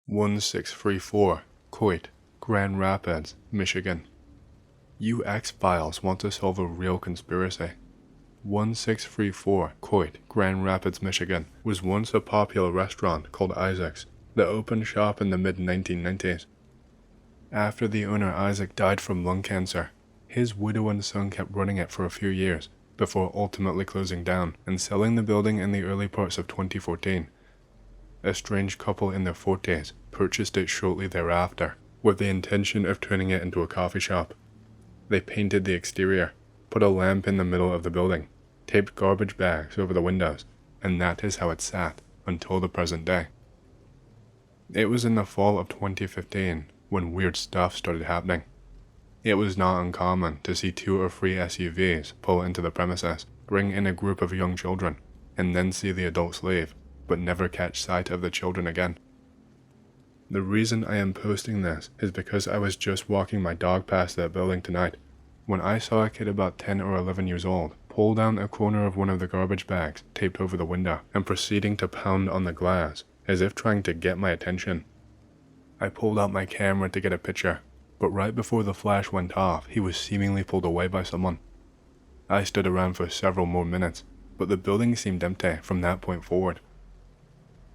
1634 Coit, Grand Rapids, Michigan. You X-Files want to solve a real conspiracy. 1634 Coit, Grand Rapids, Michigan was once a popular restaurant called Isaac's that opened shop in the mid-1990s. After the owner Isaac died from lung cancer, his widow and son kept running it for a few years before ultimately closing down and selling the building in the early parts of 2014. A strange couple in their 40s purchased it shortly thereafter, with the intention of turning it into a coffee shop. They painted the exterior, put a lamp in the middle of the building, taped garbage bags over the windows, and that is how it sat until the present day. It was in the fall of 2015 when weird stuff started happening. It was not uncommon to see 2 or 3 SUVs pull into the premises, bring in a group of young children, and then see the adults leave, but never catch sight of the children again. The reason I am posting this is because I was just walking my dog past that building tonight, when I saw a kid about 10 or 11 years old pull down a corner of one of the garbage bags taped over the window and proceeding to pound on the glass as if trying to get my attention. I pulled out my camera to get a picture, but right before the flash went off, he was seemingly pulled away by someone. I stood around for several more minutes, but the building seemed empty from that point forward.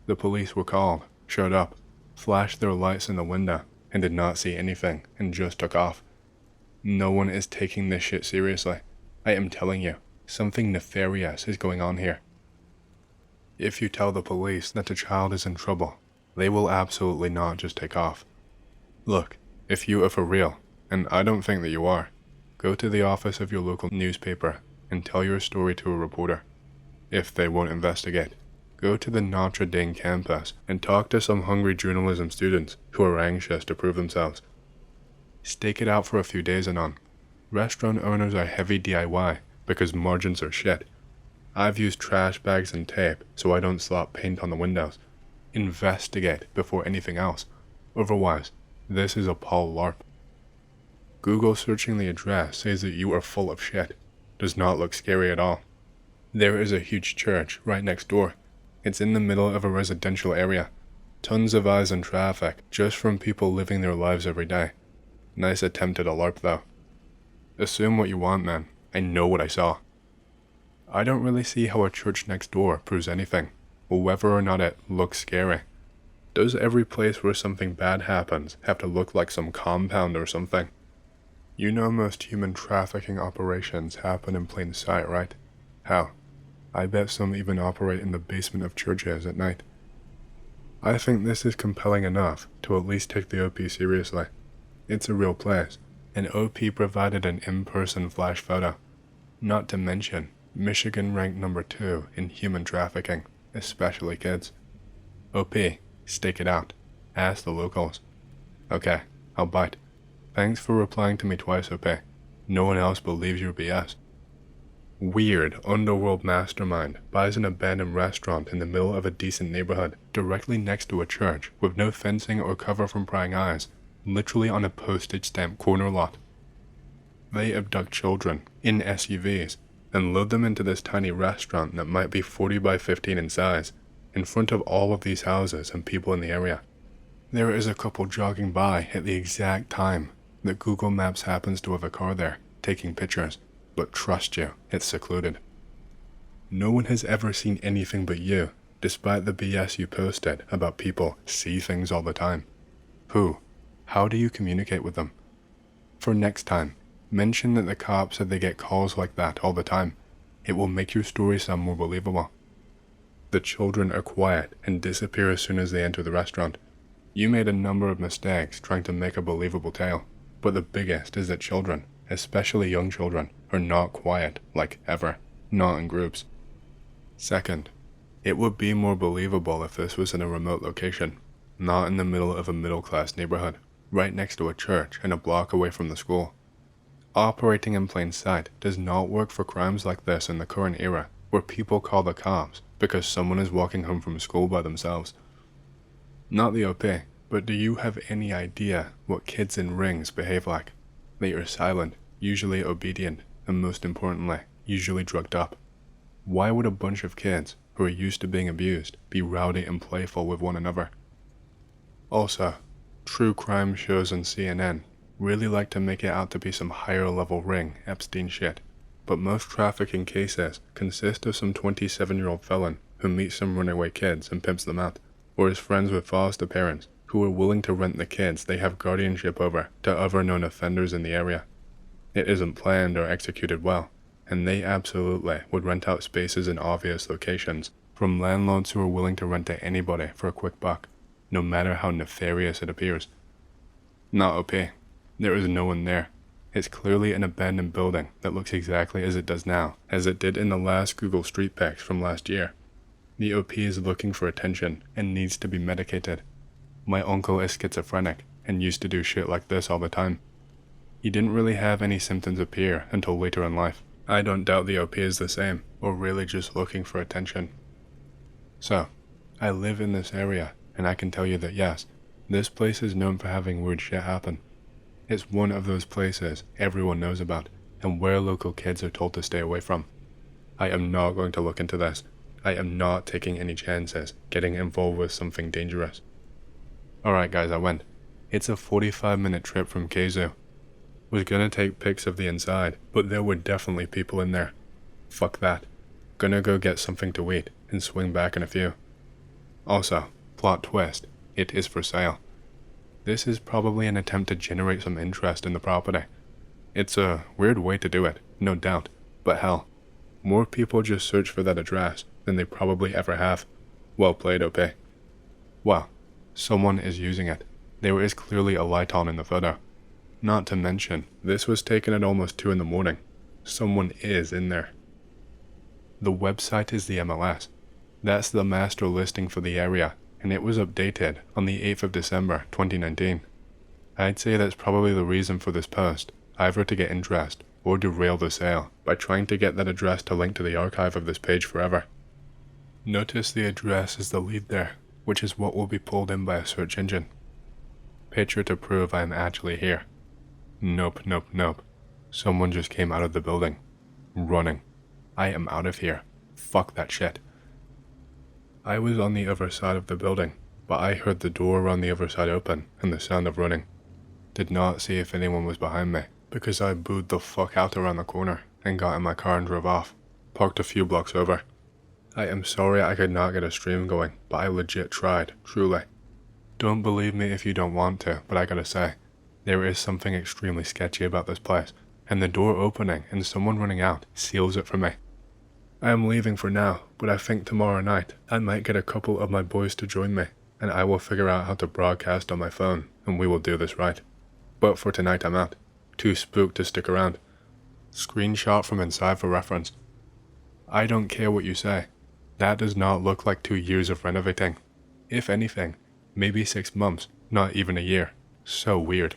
The police were called, showed up, flashed their lights in the window, and did not see anything, and just took off. No one is taking this shit seriously. I am telling you, something nefarious is going on here. If you tell the police that a child is in trouble, they will absolutely not just take off. Look, if you are for real, and I don't think that you are, go to the office of your local newspaper and tell your story to a reporter. If they won't investigate, go to the Notre Dame campus and talk to some hungry journalism students who are anxious to prove themselves. Stake it out for a few days and on. Restaurant owners are heavy DIY because margins are shit. I've used trash bags and tape so I don't slop paint on the windows. Investigate before anything else. Otherwise, this is a Paul LARP. Google searching the address says that you are full of shit. Does not look scary at all. There is a huge church right next door. It's in the middle of a residential area. Tons of eyes and traffic just from people living their lives every day. Nice attempt at a LARP though. Assume what you want, man. I know what I saw. I don't really see how a church next door proves anything, whether or not it looks scary. Does every place where something bad happens have to look like some compound or something? You know most human trafficking operations happen in plain sight, right? How? I bet some even operate in the basement of churches at night. I think this is compelling enough to at least take the OP seriously. It's a real place, and OP provided an in-person flash photo. Not to mention, Michigan ranked number 2 in human trafficking, especially kids. OP, stake it out. Ask the locals. Okay, I'll bite. Thanks for replying to me twice, OP. No one else believes your BS. Weird underworld mastermind buys an abandoned restaurant in the middle of a decent neighborhood, directly next to a church, with no fencing or cover from prying eyes, literally on a postage stamp corner lot. They abduct children, in SUVs, and load them into this tiny restaurant that might be 40 by 15 in size, in front of all of these houses and people in the area. There is a couple jogging by at the exact time that Google Maps happens to have a car there, taking pictures. But trust you, it's secluded. No one has ever seen anything but you, despite the BS you posted about people see things all the time. Who? How do you communicate with them? For next time, mention that the cops said they get calls like that all the time. It will make your story sound more believable. The children are quiet and disappear as soon as they enter the restaurant. You made a number of mistakes trying to make a believable tale, but the biggest is that children, especially young children, are not quiet, like ever, not in groups. Second, it would be more believable if this was in a remote location, not in the middle of a middle-class neighborhood, right next to a church and a block away from the school. Operating in plain sight does not work for crimes like this in the current era, where people call the cops because someone is walking home from school by themselves. Not the OP, but do you have any idea what kids in rings behave like? They are silent, usually obedient, and most importantly, usually drugged up. Why would a bunch of kids who are used to being abused be rowdy and playful with one another? Also, true crime shows on CNN really like to make it out to be some higher level ring Epstein shit, but most trafficking cases consist of some 27-year-old felon who meets some runaway kids and pimps them out, or is friends with foster parents who are willing to rent the kids they have guardianship over to other known offenders in the area. It isn't planned or executed well, and they absolutely would rent out spaces in obvious locations from landlords who are willing to rent to anybody for a quick buck, no matter how nefarious it appears. Not OP. There is no one there. It's clearly an abandoned building that looks exactly as it does now, as it did in the last Google Street Pics from last year. The OP is looking for attention and needs to be medicated. My uncle is schizophrenic and used to do shit like this all the time. He didn't really have any symptoms appear until later in life. I don't doubt the OP is the same, or really just looking for attention. So, I live in this area, and I can tell you that yes, this place is known for having weird shit happen. It's one of those places everyone knows about, and where local kids are told to stay away from. I am not going to look into this. I am not taking any chances getting involved with something dangerous. Alright guys, I went. It's a 45-minute trip from Keizu. Was gonna take pics of the inside, but there were definitely people in there. Fuck that. Gonna go get something to eat and swing back in a few. Also, plot twist, it is for sale. This is probably an attempt to generate some interest in the property. It's a weird way to do it, no doubt, but hell, more people just search for that address than they probably ever have. Well played, OP. Well, someone is using it. There is clearly a light on in the photo. Not to mention, this was taken at almost 2 in the morning. Someone is in there. The website is the MLS. That's the master listing for the area, and it was updated on the 8th of December 2019. I'd say that's probably the reason for this post, either to get interest or derail the sale by trying to get that address to link to the archive of this page forever. Notice the address is the lead there, which is what will be pulled in by a search engine. Picture to prove I am actually here. Nope, nope, nope. Someone just came out of the building. Running. I am out of here. Fuck that shit. I was on the other side of the building, but I heard the door on the other side open and the sound of running. Did not see if anyone was behind me, because I booed the fuck out around the corner and got in my car and drove off. Parked a few blocks over. I am sorry I could not get a stream going, but I legit tried, truly. Don't believe me if you don't want to, but I gotta say, there is something extremely sketchy about this place, and the door opening and someone running out seals it for me. I am leaving for now, but I think tomorrow night I might get a couple of my boys to join me, and I will figure out how to broadcast on my phone, and we will do this right. But for tonight I'm out. Too spooked to stick around. Screenshot from inside for reference. I don't care what you say. That does not look like 2 years of renovating. If anything, maybe 6 months, not even a year. So weird.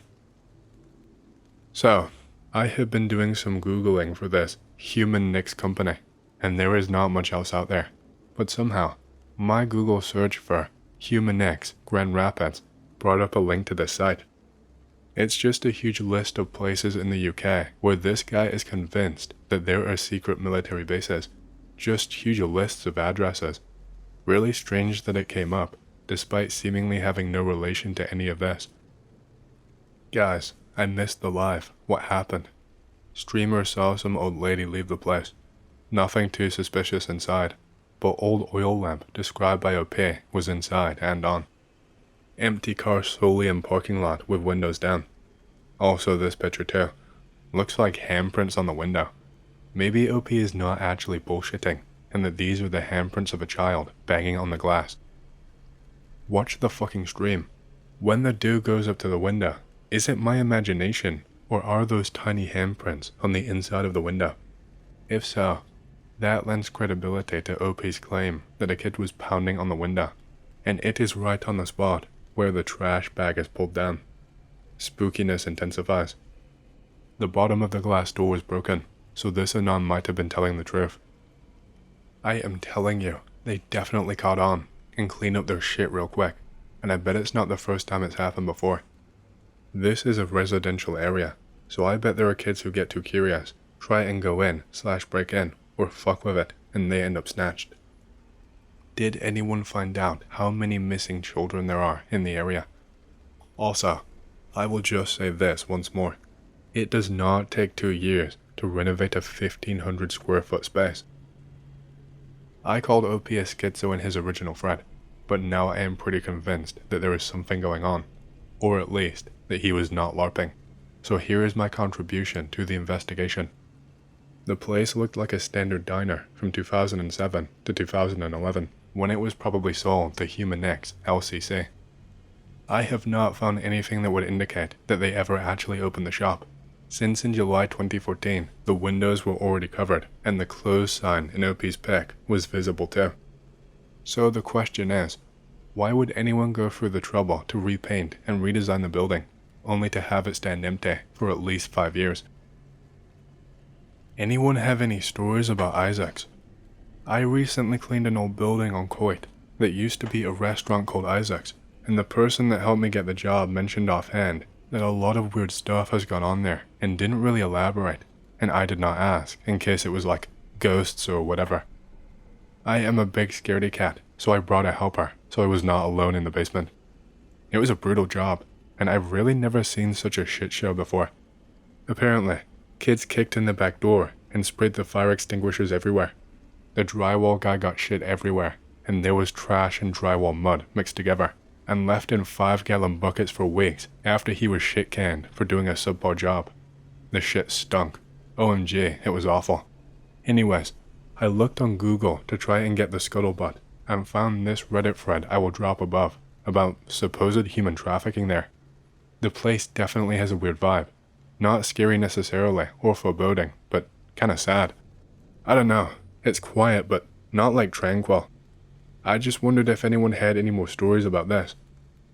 So, I have been doing some Googling for this Human Nicks company, and there is not much else out there. But somehow, my Google search for Human Nicks Grand Rapids brought up a link to this site. It's just a huge list of places in the UK where this guy is convinced that there are secret military bases. Just huge lists of addresses. Really strange that it came up, despite seemingly having no relation to any of this. Guys, I missed the live. What happened? Streamer saw some old lady leave the place. Nothing too suspicious inside, but old oil lamp described by OP was inside and on. Empty car solely in parking lot with windows down. Also this picture too. Looks like handprints on the window. Maybe OP is not actually bullshitting, and that these are the handprints of a child banging on the glass. Watch the fucking stream. When the dude goes up to the window, is it my imagination, or are those tiny handprints on the inside of the window? If so, that lends credibility to OP's claim that a kid was pounding on the window, and it is right on the spot where the trash bag is pulled down. Spookiness intensifies. The bottom of the glass door was broken, so this anon might have been telling the truth. I am telling you, they definitely caught on and cleaned up their shit real quick, and I bet it's not the first time it's happened before. This is a residential area, so I bet there are kids who get too curious, try and go in/break in, or fuck with it, and they end up snatched. Did anyone find out how many missing children there are in the area? Also, I will just say this once more. It does not take 2 years to renovate a 1,500 square foot space. I called OP a schizo in his original thread, but now I am pretty convinced that there is something going on, or at least that he was not LARPing. So here is my contribution to the investigation. The place looked like a standard diner from 2007 to 2011, when it was probably sold to Human X LCC. I have not found anything that would indicate that they ever actually opened the shop, since in July 2014 the windows were already covered and the closed sign in OP's pic was visible too. So the question is, why would anyone go through the trouble to repaint and redesign the building, only to have it stand empty for at least 5 years? Anyone have any stories about Isaac's? I recently cleaned an old building on Coit that used to be a restaurant called Isaac's, and the person that helped me get the job mentioned offhand that a lot of weird stuff has gone on there and didn't really elaborate, and I did not ask in case it was like ghosts or whatever. I am a big scaredy cat, so I brought a helper so I was not alone in the basement. It was a brutal job, and I've really never seen such a shit show before. Apparently, kids kicked in the back door and sprayed the fire extinguishers everywhere. The drywall guy got shit everywhere, and there was trash and drywall mud mixed together, and left in 5-gallon buckets for weeks after he was shit-canned for doing a subpar job. The shit stunk. OMG, it was awful. Anyways, I looked on Google to try and get the scuttlebutt, and found this Reddit thread I will drop above about supposed human trafficking there. The place definitely has a weird vibe. Not scary necessarily, or foreboding, but kinda sad. I don't know, it's quiet but not like tranquil. I just wondered if anyone had any more stories about this.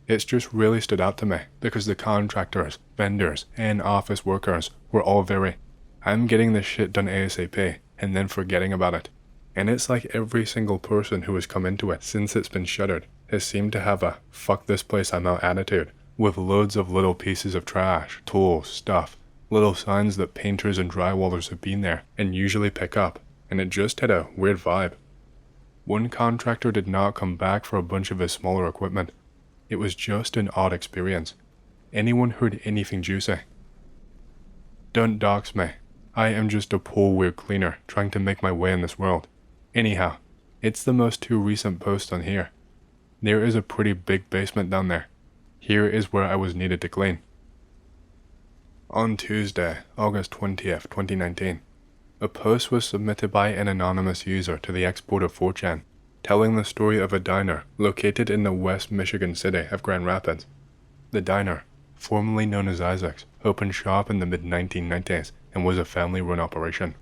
It's just really stood out to me because the contractors, vendors, and office workers were all very, I'm getting this shit done ASAP, and then forgetting about it. And it's like every single person who has come into it since it's been shuttered has seemed to have a fuck this place I'm out attitude, with loads of little pieces of trash, tools, stuff, little signs that painters and drywallers have been there and usually pick up, and it just had a weird vibe. One contractor did not come back for a bunch of his smaller equipment. It was just an odd experience. Anyone heard anything juicy? Don't dox me. I am just a poor weird cleaner trying to make my way in this world. Anyhow, it's the most 2 recent posts on here. There is a pretty big basement down there. Here is where I was needed to clean. On Tuesday, August 20th, 2019, a post was submitted by an anonymous user to the export of 4chan, telling the story of a diner located in the West Michigan city of Grand Rapids. The diner, formerly known as Isaac's, opened shop in the mid-1990s and was a family-run operation.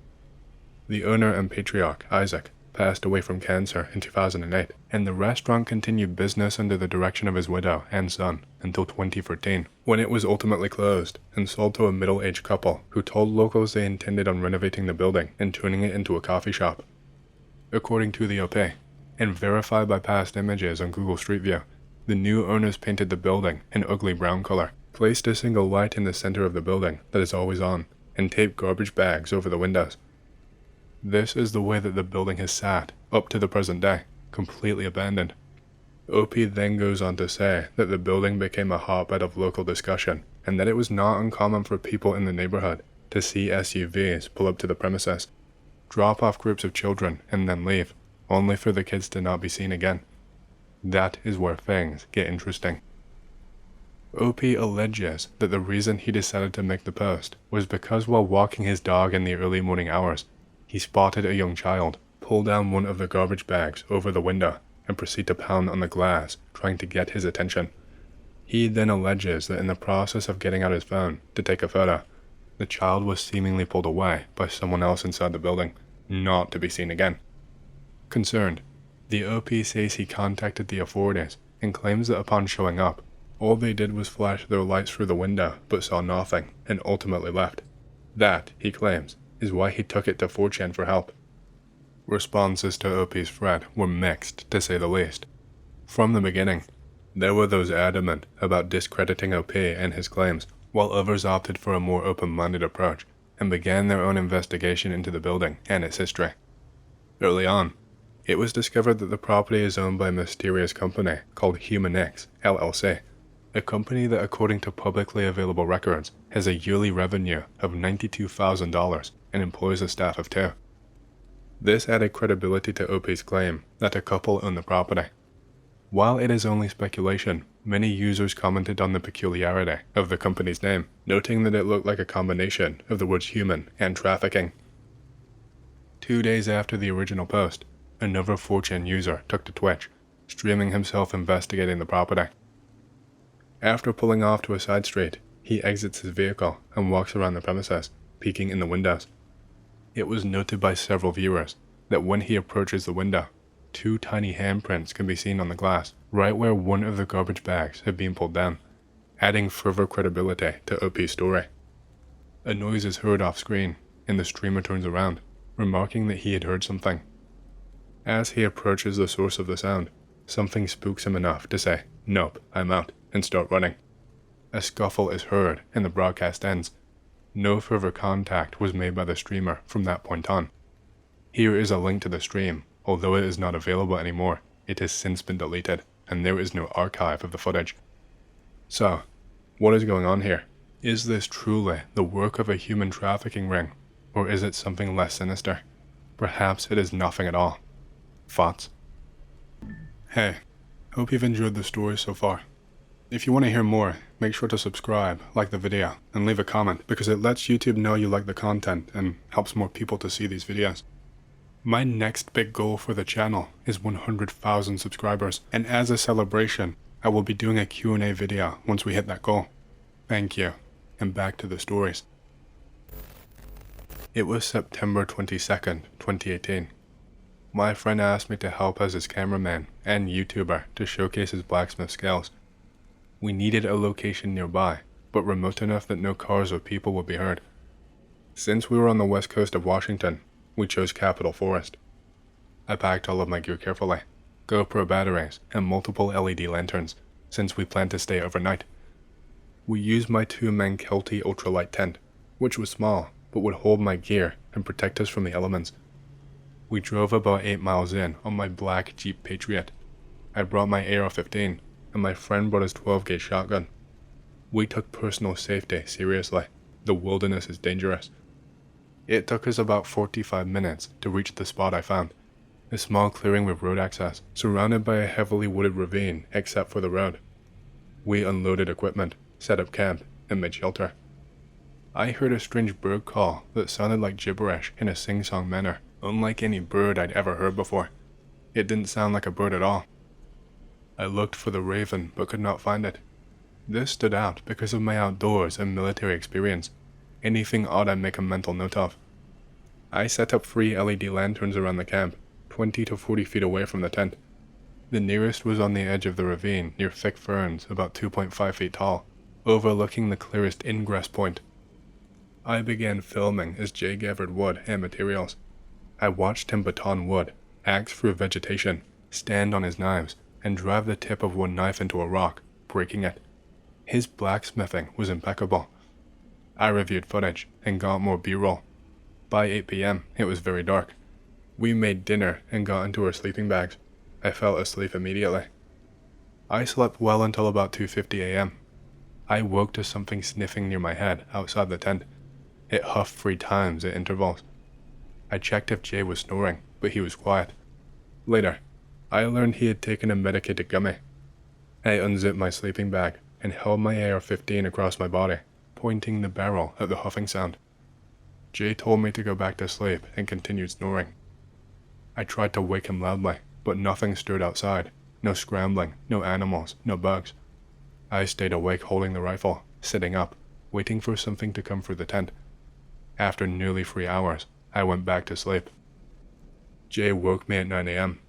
The owner and patriarch, Isaac, passed away from cancer in 2008, and the restaurant continued business under the direction of his widow and son until 2013, when it was ultimately closed and sold to a middle-aged couple who told locals they intended on renovating the building and turning it into a coffee shop. According to the OP, and verified by past images on Google Street View, the new owners painted the building an ugly brown color, placed a single light in the center of the building that is always on, and taped garbage bags over the windows. This is the way that the building has sat up to the present day, completely abandoned. OP then goes on to say that the building became a hotbed of local discussion, and that it was not uncommon for people in the neighborhood to see SUVs pull up to the premises, drop off groups of children, and then leave, only for the kids to not be seen again. That is where things get interesting. OP alleges that the reason he decided to make the post was because while walking his dog in the early morning hours, he spotted a young child pull down one of the garbage bags over the window and proceed to pound on the glass, trying to get his attention. He then alleges that in the process of getting out his phone to take a photo, the child was seemingly pulled away by someone else inside the building, not to be seen again. Concerned, the OP says he contacted the authorities and claims that upon showing up, all they did was flash their lights through the window but saw nothing and ultimately left. That, he claims, is why he took it to 4chan for help. Responses to OP's thread were mixed, to say the least. From the beginning, there were those adamant about discrediting OP and his claims, while others opted for a more open-minded approach and began their own investigation into the building and its history. Early on, it was discovered that the property is owned by a mysterious company called Human X LLC, a company that according to publicly available records has a yearly revenue of $92,000 and employs a staff of 2. This added credibility to OP's claim that a couple owned the property. While it is only speculation, many users commented on the peculiarity of the company's name, noting that it looked like a combination of the words human and trafficking. 2 days after the original post, another 4chan user took to Twitch, streaming himself investigating the property. After pulling off to a side street, he exits his vehicle and walks around the premises, peeking in the windows. It was noted by several viewers that when he approaches the window, 2 tiny handprints can be seen on the glass, right where one of the garbage bags had been pulled down, adding further credibility to OP's story. A noise is heard off screen, and the streamer turns around, remarking that he had heard something. As he approaches the source of the sound, something spooks him enough to say, "Nope, I'm out," and start running. A scuffle is heard and the broadcast ends. No further contact was made by the streamer from that point on. Here is a link to the stream. Although it is not available anymore, it has since been deleted, and there is no archive of the footage. So, what is going on here? Is this truly the work of a human trafficking ring, or is it something less sinister? Perhaps it is nothing at all. Thoughts? Hey, hope you've enjoyed the story so far. If you want to hear more, make sure to subscribe, like the video, and leave a comment because it lets YouTube know you like the content and helps more people to see these videos. My next big goal for the channel is 100,000 subscribers, and as a celebration, I will be doing a Q&A video once we hit that goal. Thank you, and back to the stories. It was September 22nd, 2018. My friend asked me to help as his cameraman and YouTuber to showcase his blacksmith skills. We needed a location nearby, but remote enough that no cars or people would be heard. Since we were on the west coast of Washington, we chose Capitol Forest. I packed all of my gear carefully, GoPro batteries and multiple LED lanterns, since we planned to stay overnight. We used my 2-man Kelty ultralight tent, which was small but would hold my gear and protect us from the elements. We drove about 8 miles in on my black Jeep Patriot. I brought my AR-15 and my friend brought his 12-gauge shotgun. We took personal safety seriously. The wilderness is dangerous. It took us about 45 minutes to reach the spot I found, a small clearing with road access, surrounded by a heavily wooded ravine except for the road. We unloaded equipment, set up camp, and made shelter. I heard a strange bird call that sounded like gibberish in a sing-song manner, unlike any bird I'd ever heard before. It didn't sound like a bird at all. I looked for the raven but could not find it. This stood out because of my outdoors and military experience. Anything odd I'd make a mental note of. I set up 3 LED lanterns around the camp, 20 to 40 feet away from the tent. The nearest was on the edge of the ravine near thick ferns about 2.5 feet tall, overlooking the clearest ingress point. I began filming as Jay gathered wood and materials. I watched him baton wood, axe through vegetation, stand on his knives, and drive the tip of one knife into a rock, breaking it. His blacksmithing was impeccable. I reviewed footage and got more B-roll. By 8 p.m., it was very dark. We made dinner and got into our sleeping bags. I fell asleep immediately. I slept well until about 2:50 a.m. I woke to something sniffing near my head outside the tent. It huffed 3 times at intervals. I checked if Jay was snoring, but he was quiet. Later, I learned he had taken a medicated gummy. I unzipped my sleeping bag and held my AR-15 across my body, pointing the barrel at the huffing sound. Jay told me to go back to sleep and continued snoring. I tried to wake him loudly, but nothing stirred outside. No scrambling, no animals, no bugs. I stayed awake holding the rifle, sitting up, waiting for something to come through the tent. After nearly 3 hours, I went back to sleep. Jay woke me at 9 a.m.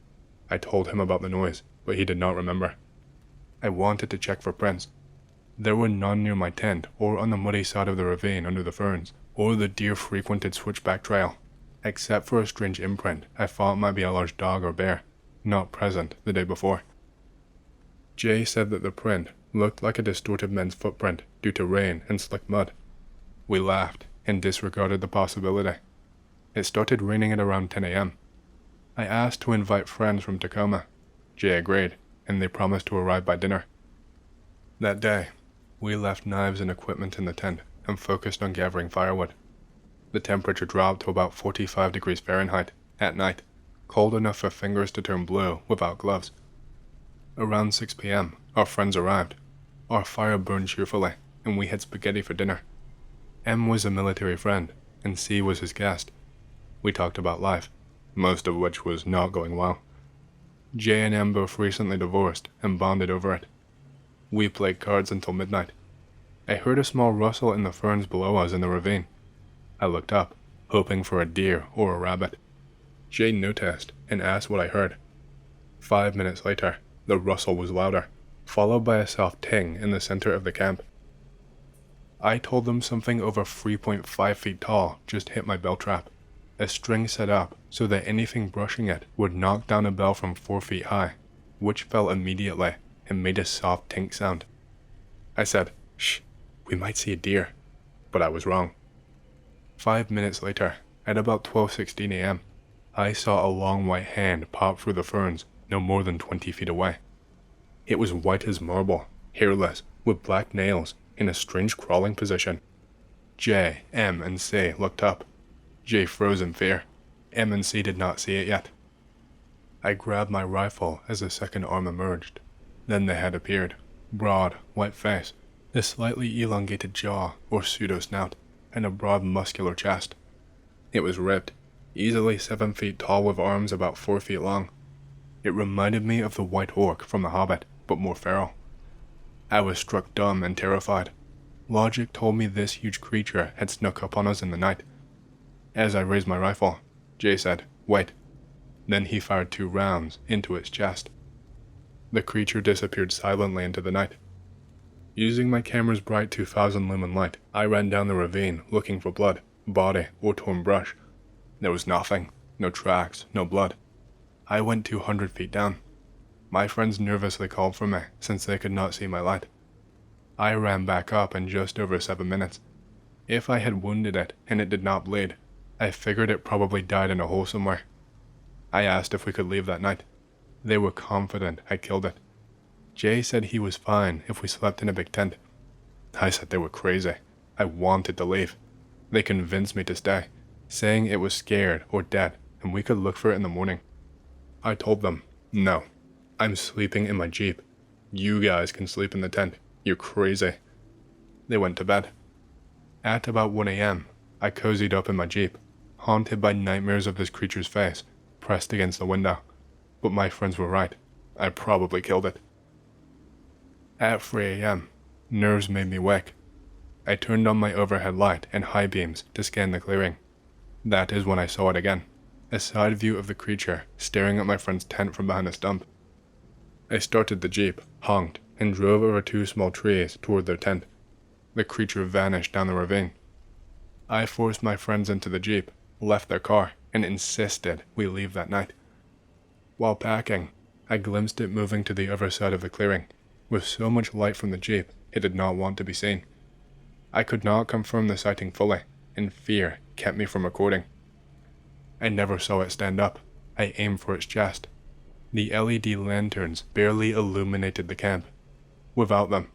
I told him about the noise, but he did not remember. I wanted to check for prints. There were none near my tent or on the muddy side of the ravine under the ferns, or the deer-frequented switchback trail, except for a strange imprint I thought might be a large dog or bear, not present the day before. Jay said that the print looked like a distorted man's footprint due to rain and slick mud. We laughed and disregarded the possibility. It started raining at around 10 a.m. I asked to invite friends from Tacoma. Jay agreed, and they promised to arrive by dinner. That day, we left knives and equipment in the tent and focused on gathering firewood. The temperature dropped to about 45 degrees Fahrenheit at night, cold enough for fingers to turn blue without gloves. Around 6 p.m., our friends arrived. Our fire burned cheerfully, and we had spaghetti for dinner. M was a military friend, and C was his guest. We talked about life, most of which was not going well. J and M both recently divorced and bonded over it. We played cards until midnight. I heard a small rustle in the ferns below us in the ravine. I looked up, hoping for a deer or a rabbit. J noticed and asked what I heard. 5 minutes later, the rustle was louder, followed by a soft ting in the center of the camp. I told them something over 3.5 feet tall just hit my bell trap, a string set up so that anything brushing it would knock down a bell from 4 feet high, which fell immediately and made a soft tink sound. I said, "Shh, we might see a deer," but I was wrong. 5 minutes later, at about 12:16 a.m., I saw a long white hand pop through the ferns no more than 20 feet away. It was white as marble, hairless, with black nails, in a strange crawling position. J, M, and C looked up. J froze in fear. M and C did not see it yet. I grabbed my rifle as the second arm emerged. Then the head appeared, broad, white face, a slightly elongated jaw or pseudo-snout, and a broad muscular chest. It was ripped, easily 7 feet tall with arms about 4 feet long. It reminded me of the white orc from The Hobbit, but more feral. I was struck dumb and terrified. Logic told me this huge creature had snuck up on us in the night. As I raised my rifle, Jay said, "Wait." Then he fired 2 rounds into its chest. The creature disappeared silently into the night. Using my camera's bright 2000 lumen light, I ran down the ravine looking for blood, body, or torn brush. There was nothing, no tracks, no blood. I went 200 feet down. My friends nervously called for me since they could not see my light. I ran back up in just over 7 minutes. If I had wounded it and it did not bleed, I figured it probably died in a hole somewhere. I asked if we could leave that night. They were confident I killed it. Jay said he was fine if we slept in a big tent. I said they were crazy. I wanted to leave. They convinced me to stay, saying it was scared or dead and we could look for it in the morning. I told them, "No, I'm sleeping in my Jeep. You guys can sleep in the tent. You're crazy." They went to bed. At about 1 a.m., I cozied up in my Jeep, haunted by nightmares of this creature's face, pressed against the window. But my friends were right. I probably killed it. At 3 a.m., nerves made me wake. I turned on my overhead light and high beams to scan the clearing. That is when I saw it again, a side view of the creature staring at my friend's tent from behind a stump. I started the Jeep, honked, and drove over 2 small trees toward their tent. The creature vanished down the ravine. I forced my friends into the Jeep, left their car, and insisted we leave that night. While packing, I glimpsed it moving to the other side of the clearing. With so much light from the Jeep, it did not want to be seen. I could not confirm the sighting fully, and fear kept me from recording. I never saw it stand up. I aimed for its chest. The LED lanterns barely illuminated the camp. Without them,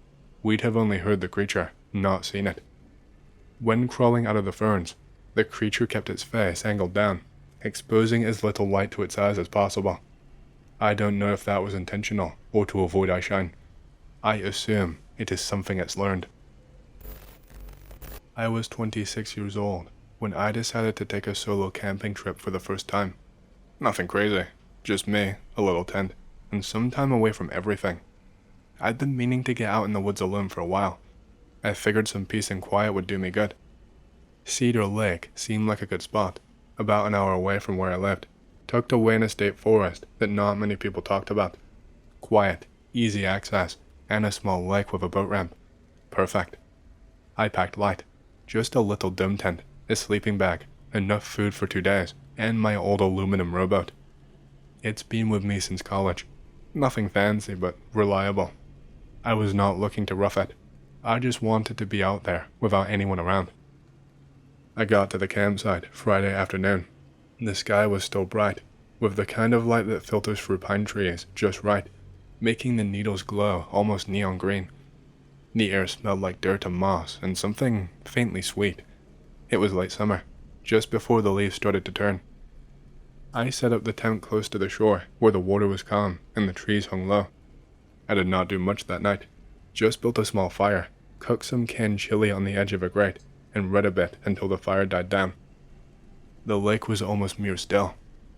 we'd have only heard the creature, not seen it. When crawling out of the ferns, the creature kept its face angled down, exposing as little light to its eyes as possible. I don't know if that was intentional or to avoid eye shine. I assume it is something it's learned. I was 26 years old when I decided to take a solo camping trip for the first time. Nothing crazy, just me, a little tent, and some time away from everything. I'd been meaning to get out in the woods alone for a while. I figured some peace and quiet would do me good. Cedar Lake seemed like a good spot, about an hour away from where I lived, tucked away in a state forest that not many people talked about. Quiet, easy access, and a small lake with a boat ramp. Perfect. I packed light, just a little dome tent, a sleeping bag, enough food for 2 days, and my old aluminum rowboat. It's been with me since college. Nothing fancy, but reliable. I was not looking to rough it. I just wanted to be out there without anyone around. I got to the campsite Friday afternoon. The sky was still bright, with the kind of light that filters through pine trees just right, making the needles glow almost neon green. The air smelled like dirt and moss and something faintly sweet. It was late summer, just before the leaves started to turn. I set up the tent close to the shore, where the water was calm and the trees hung low. I did not do much that night, just built a small fire, cooked some canned chili on the edge of a grate, and read a bit until the fire died down. The lake was almost mere still,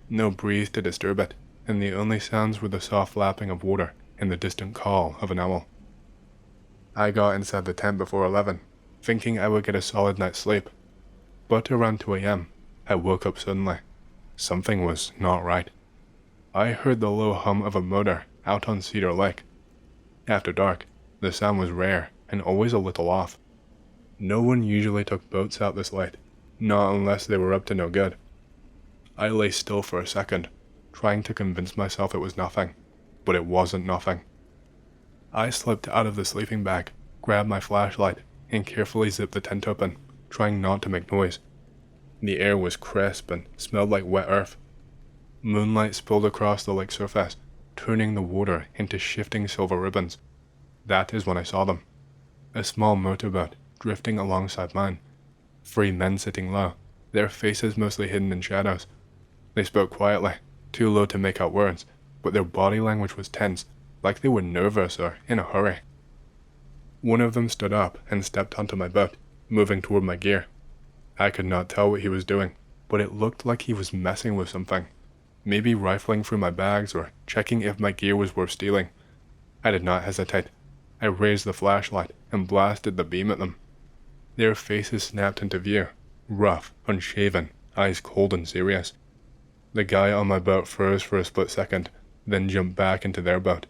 no breeze to disturb it, and the only sounds were the soft lapping of water and the distant call of an owl. I got inside the tent before 11, thinking I would get a solid night's sleep. But around 2 a.m., I woke up suddenly. Something was not right. I heard the low hum of a motor out on Cedar Lake. After dark, the sound was rare and always a little off. No one usually took boats out this late, not unless they were up to no good. I lay still for a second, trying to convince myself it was nothing, but it wasn't nothing. I slipped out of the sleeping bag, grabbed my flashlight, and carefully zipped the tent open, trying not to make noise. The air was crisp and smelled like wet earth. Moonlight spilled across the lake surface, turning the water into shifting silver ribbons. That is when I saw them. A small motorboat drifting alongside mine. 3 men sitting low, their faces mostly hidden in shadows. They spoke quietly, too low to make out words, but their body language was tense, like they were nervous or in a hurry. One of them stood up and stepped onto my boat, moving toward my gear. I could not tell what he was doing, but it looked like he was messing with something. Maybe rifling through my bags or checking if my gear was worth stealing. I did not hesitate. I raised the flashlight and blasted the beam at them. Their faces snapped into view, rough, unshaven, eyes cold and serious. The guy on my boat froze for a split second, then jumped back into their boat.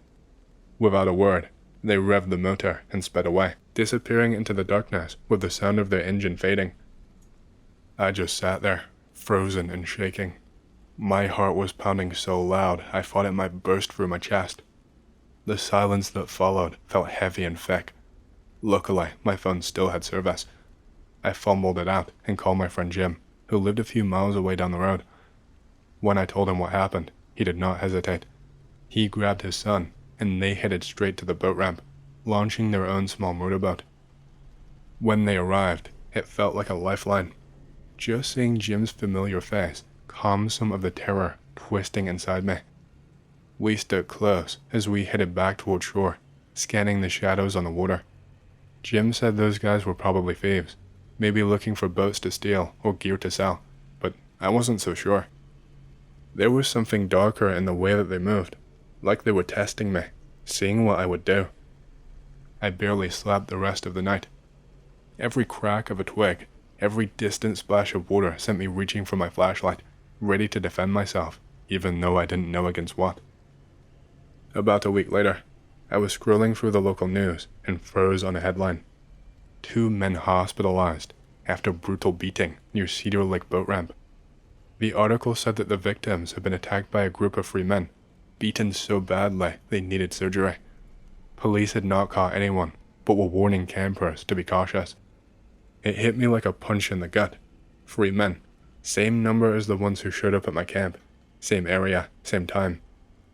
Without a word, they revved the motor and sped away, disappearing into the darkness with the sound of their engine fading. I just sat there, frozen and shaking. My heart was pounding so loud I thought it might burst through my chest. The silence that followed felt heavy and thick. Luckily, my phone still had service. I fumbled it out and called my friend Jim, who lived a few miles away down the road. When I told him what happened, he did not hesitate. He grabbed his son, and they headed straight to the boat ramp, launching their own small motorboat. When they arrived, it felt like a lifeline. Just seeing Jim's familiar face calmed some of the terror twisting inside me. We stood close as we headed back toward shore, scanning the shadows on the water. Jim said those guys were probably thieves, maybe looking for boats to steal or gear to sell, but I wasn't so sure. There was something darker in the way that they moved, like they were testing me, seeing what I would do. I barely slept the rest of the night. Every crack of a twig, every distant splash of water sent me reaching for my flashlight, ready to defend myself, even though I didn't know against what. About a week later, I was scrolling through the local news and froze on a headline. 2 men hospitalized after brutal beating near Cedar Lake boat ramp. The article said that the victims had been attacked by a group of 3 men, beaten so badly they needed surgery. Police had not caught anyone, but were warning campers to be cautious. It hit me like a punch in the gut. 3 men, same number as the ones who showed up at my camp, same area, same time.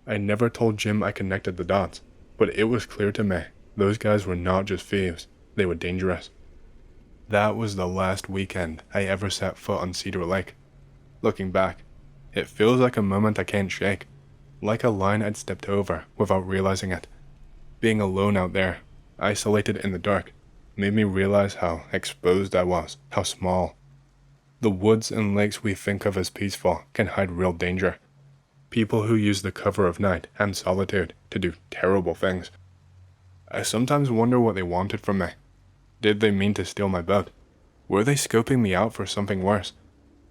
I never told Jim I connected the dots, but it was clear to me those guys were not just thieves, they were dangerous. That was the last weekend I ever set foot on Cedar Lake. Looking back, it feels like a moment I can't shake, like a line I'd stepped over without realizing it. Being alone out there, isolated in the dark, made me realize how exposed I was, how small. The woods and lakes we think of as peaceful can hide real danger. People who use the cover of night and solitude to do terrible things. I sometimes wonder what they wanted from me. Did they mean to steal my boat? Were they scoping me out for something worse?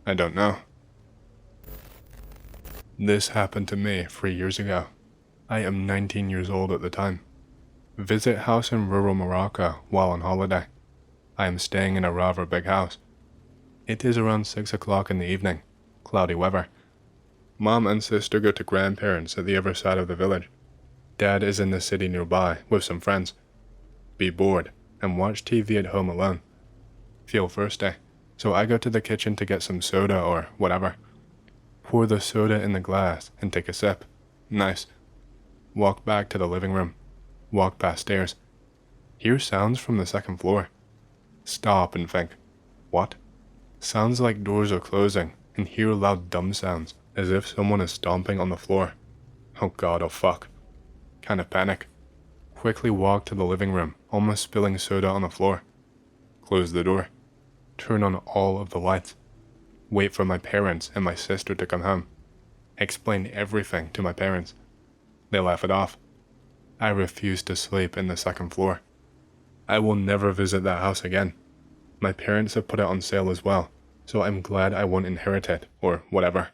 I don't know. This happened to me 3 years ago. I am 19 years old at the time. Visit house in rural Morocco while on holiday. I am staying in a rather big house. It is around 6 o'clock in the evening, cloudy weather. Mom and sister go to grandparents at the other side of the village. Dad is in the city nearby with some friends. Be bored and watch TV at home alone. Feel thirsty, so I go to the kitchen to get some soda or whatever. Pour the soda in the glass and take a sip. Nice. Walk back to the living room. Walk past stairs. Hear sounds from the second floor. Stop and think, what? Sounds like doors are closing, and hear loud dum sounds, as if someone is stomping on the floor. Oh god, oh fuck. Kind of panic. Quickly walk to the living room, almost spilling soda on the floor. Close the door. Turn on all of the lights. Wait for my parents and my sister to come home. Explain everything to my parents. They laugh it off. I refuse to sleep in the second floor. I will never visit that house again. My parents have put it on sale as well, so I'm glad I won't inherit it, or whatever.